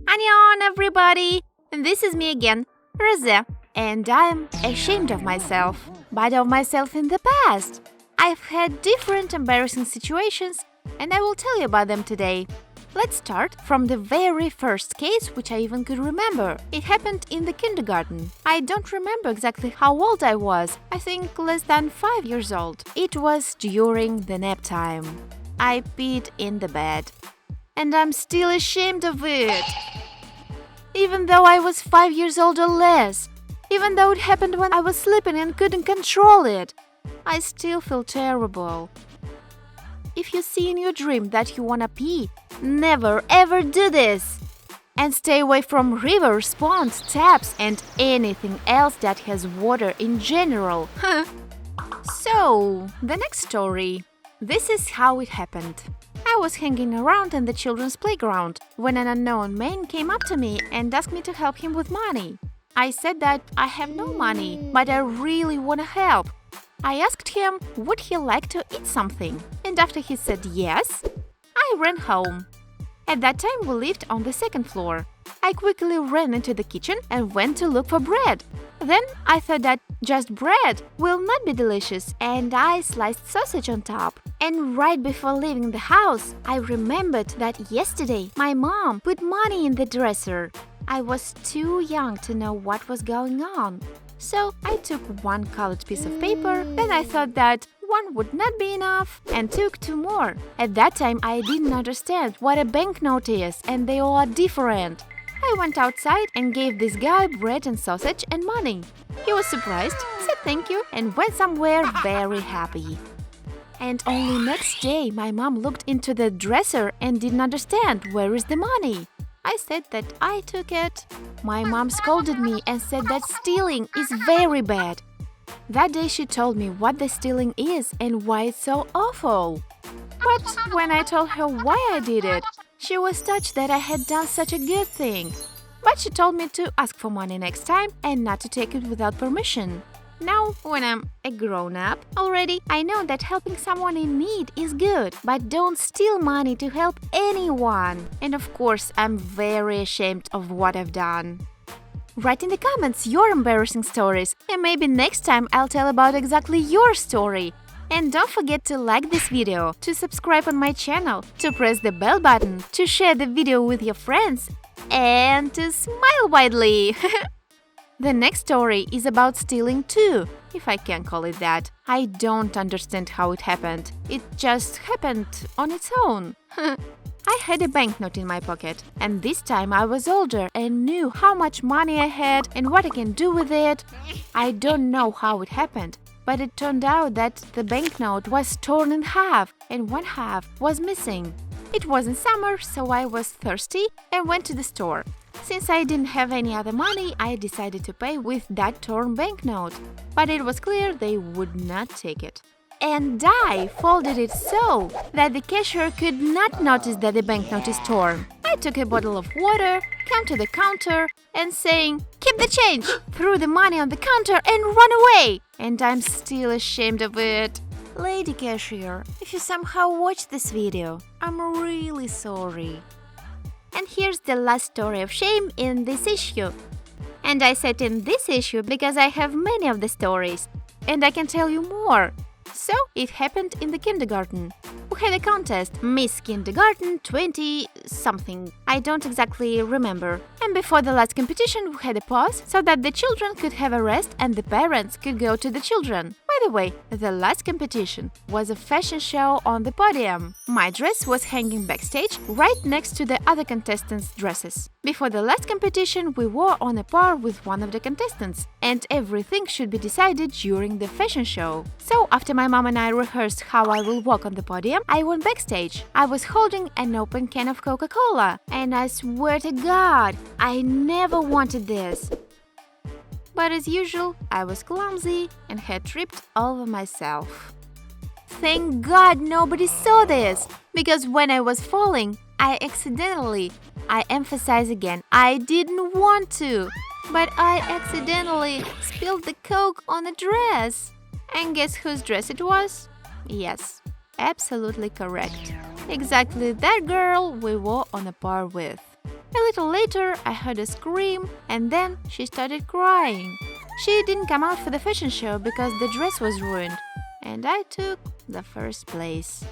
Anneyoung, everybody! This is me again, Rose, and I'm ashamed of myself, but of myself in the past. I've had different embarrassing situations, and I will tell you about them today. Let's start from the very first case, which I even could remember. It happened in the kindergarten. I don't remember exactly how old I was. I think less than 5 years old. It was during the nap time. I peed in the bed. And I'm still ashamed of it. Even though I was 5 years old or less. Even though it happened when I was sleeping and couldn't control it. I still feel terrible. If you see in your dream that you wanna pee, never ever do this! And stay away from rivers, ponds, taps, and anything else that has water in general. So, the next story. This is how it happened. I was hanging around in the children's playground when an unknown man came up to me and asked me to help him with money. I said that I have no money, but I really wanna help. I asked him would he like to eat something, and after he said yes, I ran home. At that time we lived on the second floor. I quickly ran into the kitchen and went to look for bread. Then I thought that just bread will not be delicious, and I sliced sausage on top. And right before leaving the house, I remembered that yesterday my mom put money in the dresser. I was too young to know what was going on. So I took one colored piece of paper, then I thought that one would not be enough and took two more. At that time I didn't understand what a banknote is, and they all are different. I went outside and gave this guy bread and sausage and money. He was surprised, said thank you, and went somewhere very happy. And only next day my mom looked into the dresser and didn't understand where is the money. I said that I took it. My mom scolded me and said that stealing is very bad. That day she told me what the stealing is and why it's so awful. But when I told her why I did it, she was touched that I had done such a good thing. But she told me to ask for money next time and not to take it without permission. Now, when I'm a grown-up already, I know that helping someone in need is good, but don't steal money to help anyone. And of course, I'm very ashamed of what I've done. Write in the comments your embarrassing stories, and maybe next time I'll tell about exactly your story. And don't forget to like this video, to subscribe on my channel, to press the bell button, to share the video with your friends, and to smile widely. The next story is about stealing too, if I can call it that. I don't understand how it happened. It just happened on its own. I had a banknote in my pocket, and this time I was older and knew how much money I had and what I can do with it. I don't know how it happened, but it turned out that the banknote was torn in half and one half was missing. It was in summer, so I was thirsty and went to the store. Since I didn't have any other money, I decided to pay with that torn banknote. But it was clear they would not take it. And I folded it so that the cashier could not notice that the banknote is torn. I took a bottle of water, came to the counter, and saying, "Keep the change!" threw the money on the counter and ran away. And I'm still ashamed of it. Lady cashier, if you somehow watch this video, I'm really sorry. And here's the last story of shame in this issue. And I said in this issue because I have many of the stories, and I can tell you more. So, it happened in the kindergarten. We had a contest, Miss Kindergarten 20-something. I don't exactly remember. And before the last competition, we had a pause so that the children could have a rest and the parents could go to the children. By the way, the last competition was a fashion show on the podium. My dress was hanging backstage, right next to the other contestants' dresses. Before the last competition, we were on a par with one of the contestants, and everything should be decided during the fashion show. So, after my mom and I rehearsed how I will walk on the podium, I went backstage. I was holding an open can of Coca-Cola, and I swear to God, I never wanted this. But as usual, I was clumsy and had tripped over myself. Thank God nobody saw this, because when I was falling, I emphasize again, I didn't want to, but I accidentally spilled the Coke on a dress. And guess whose dress it was? Yes, absolutely correct. Exactly that girl we were on a par with. A little later, I heard a scream, and then she started crying. She didn't come out for the fashion show because the dress was ruined, and I took the first place.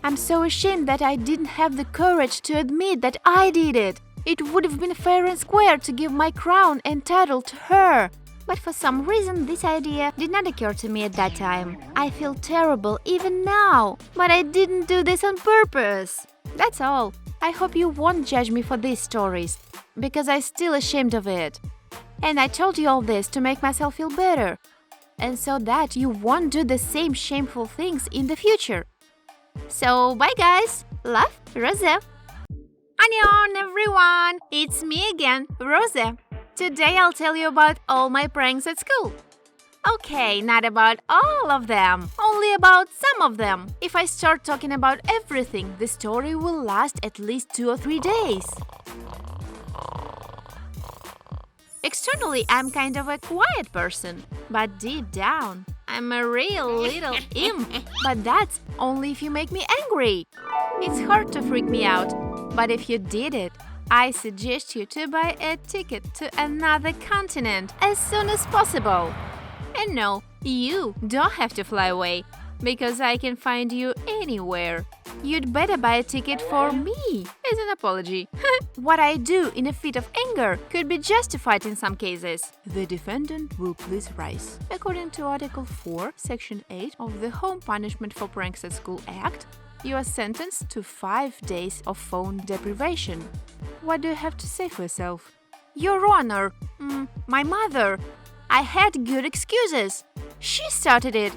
I'm so ashamed that I didn't have the courage to admit that I did it. It would have been fair and square to give my crown and title to her. But for some reason, this idea did not occur to me at that time. I feel terrible even now, but I didn't do this on purpose. That's all. I hope you won't judge me for these stories, because I'm still ashamed of it. And I told you all this to make myself feel better, and so that you won't do the same shameful things in the future. So, bye guys. Love, Rose. Anneyoung, everyone! It's me again, Rose. Today I'll tell you about all my pranks at school. Okay, not about all of them, only about some of them. If I start talking about everything, the story will last at least 2 or 3 days. Externally, I'm kind of a quiet person, but deep down, I'm a real little imp. But that's only if you make me angry. It's hard to freak me out, but if you did it, I suggest you to buy a ticket to another continent as soon as possible. And no, you don't have to fly away, because I can find you anywhere. You'd better buy a ticket for me as an apology. What I do in a fit of anger could be justified in some cases. The defendant will please rise. According to Article 4, Section 8 of the Home Punishment for Pranks at School Act, you are sentenced to 5 days of phone deprivation. What do you have to say for yourself? Your Honor, my mother. I had good excuses. She started it.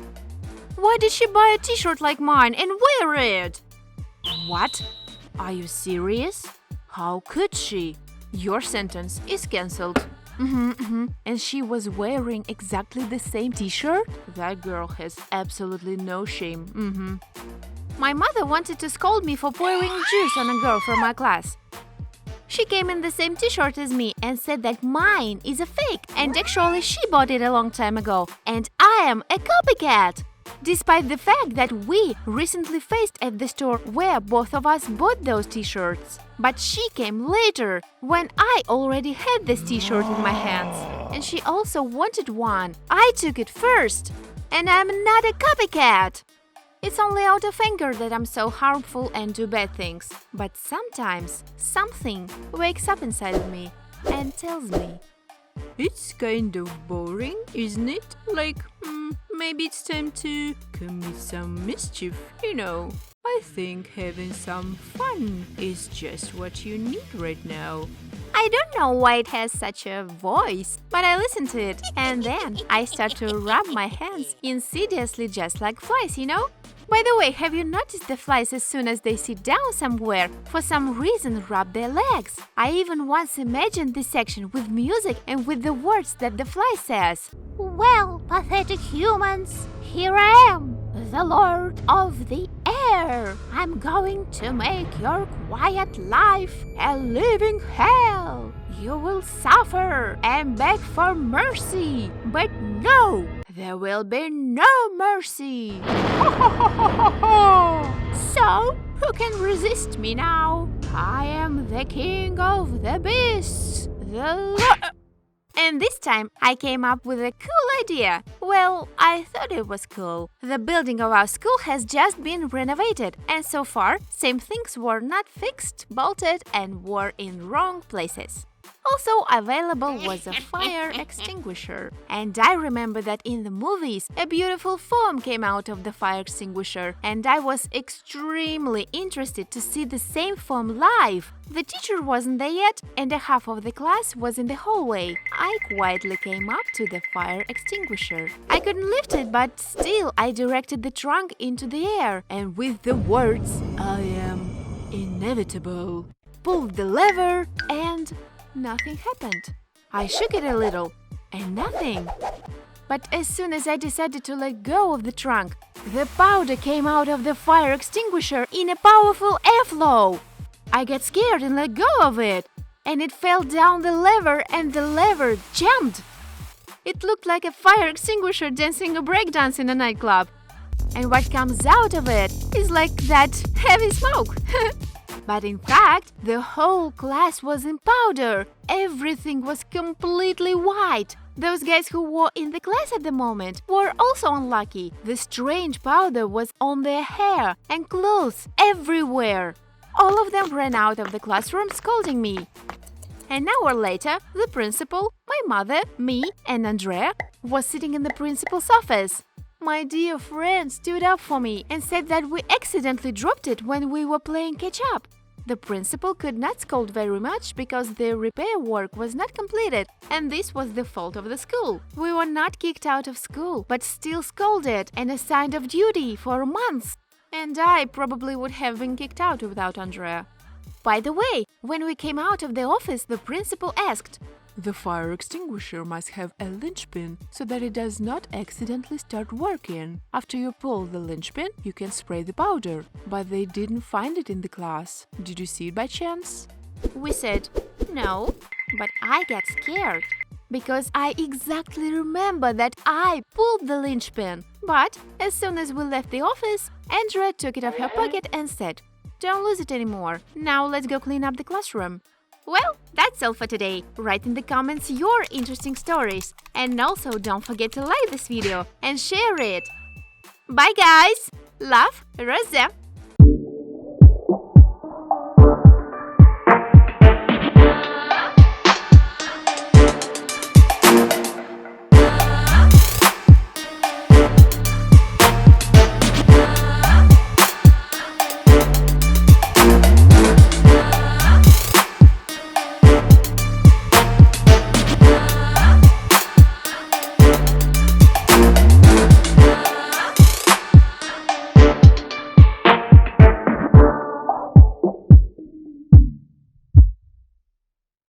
Why did she buy a t-shirt like mine and wear it? What? Are you serious? How could she? Your sentence is cancelled. And she was wearing exactly the same t-shirt? That girl has absolutely no shame. My mother wanted to scold me for pouring juice on a girl from my class. She came in the same t-shirt as me and said that mine is a fake, and actually she bought it a long time ago, and I am a copycat. Despite the fact that we recently faced at the store where both of us bought those t-shirts. But she came later, when I already had this t-shirt in my hands, and she also wanted one. I took it first, and I'm not a copycat. It's only out of anger that I'm so harmful and do bad things. But sometimes something wakes up inside of me and tells me, it's kind of boring, isn't it? Like, maybe it's time to commit some mischief, you know. I think having some fun is just what you need right now. I don't know why it has such a voice, but I listen to it, and then I start to rub my hands insidiously just like flies, you know? By the way, have you noticed the flies as soon as they sit down somewhere, for some reason rub their legs? I even once imagined this section with music and with the words that the fly says. Well, pathetic humans, here I am, the Lord of the Air. I'm going to make your quiet life a living hell. You will suffer and beg for mercy, but no, there will be no mercy. So, who can resist me now? I am the king of the beasts, And this time, I came up with a cool idea. Well, I thought it was cool. The building of our school has just been renovated, and so far, same things were not fixed, bolted, and were in wrong places. Also available was a fire extinguisher. And I remember that in the movies, a beautiful foam came out of the fire extinguisher, and I was extremely interested to see the same foam live. The teacher wasn't there yet, and a half of the class was in the hallway. I quietly came up to the fire extinguisher. I couldn't lift it, but still I directed the trunk into the air, and with the words, "I am inevitable," pulled the lever, and nothing happened. I shook it a little, and nothing. But as soon as I decided to let go of the trunk, the powder came out of the fire extinguisher in a powerful airflow. I got scared and let go of it, and it fell down the lever, and the lever jumped. It looked like a fire extinguisher dancing a breakdance in a nightclub. and what comes out of it is like that heavy smoke. But in fact, the whole class was in powder. Everything was completely white. Those guys who were in the class at the moment were also unlucky. The strange powder was on their hair and clothes everywhere. All of them ran out of the classroom scolding me. An hour later, the principal, my mother, me, and Andrea was sitting in the principal's office. My dear friend stood up for me and said that we accidentally dropped it when we were playing catch-up. The principal could not scold very much because the repair work was not completed, and this was the fault of the school. We were not kicked out of school, but still scolded and assigned off duty for months. And I probably would have been kicked out without Andrea. By the way, when we came out of the office, the principal asked, "The fire extinguisher must have a linchpin so that it does not accidentally start working. After you pull the linchpin, you can spray the powder. But they didn't find it in the class. Did you see it by chance?" We said, "No," but I got scared because I exactly remember that I pulled the linchpin. But as soon as we left the office, Andrea took it off her pocket and said, "Don't lose it anymore. Now let's go clean up the classroom." Well, that's all for today. Write in the comments your interesting stories. And also don't forget to like this video and share it. Bye guys! Love, Rose.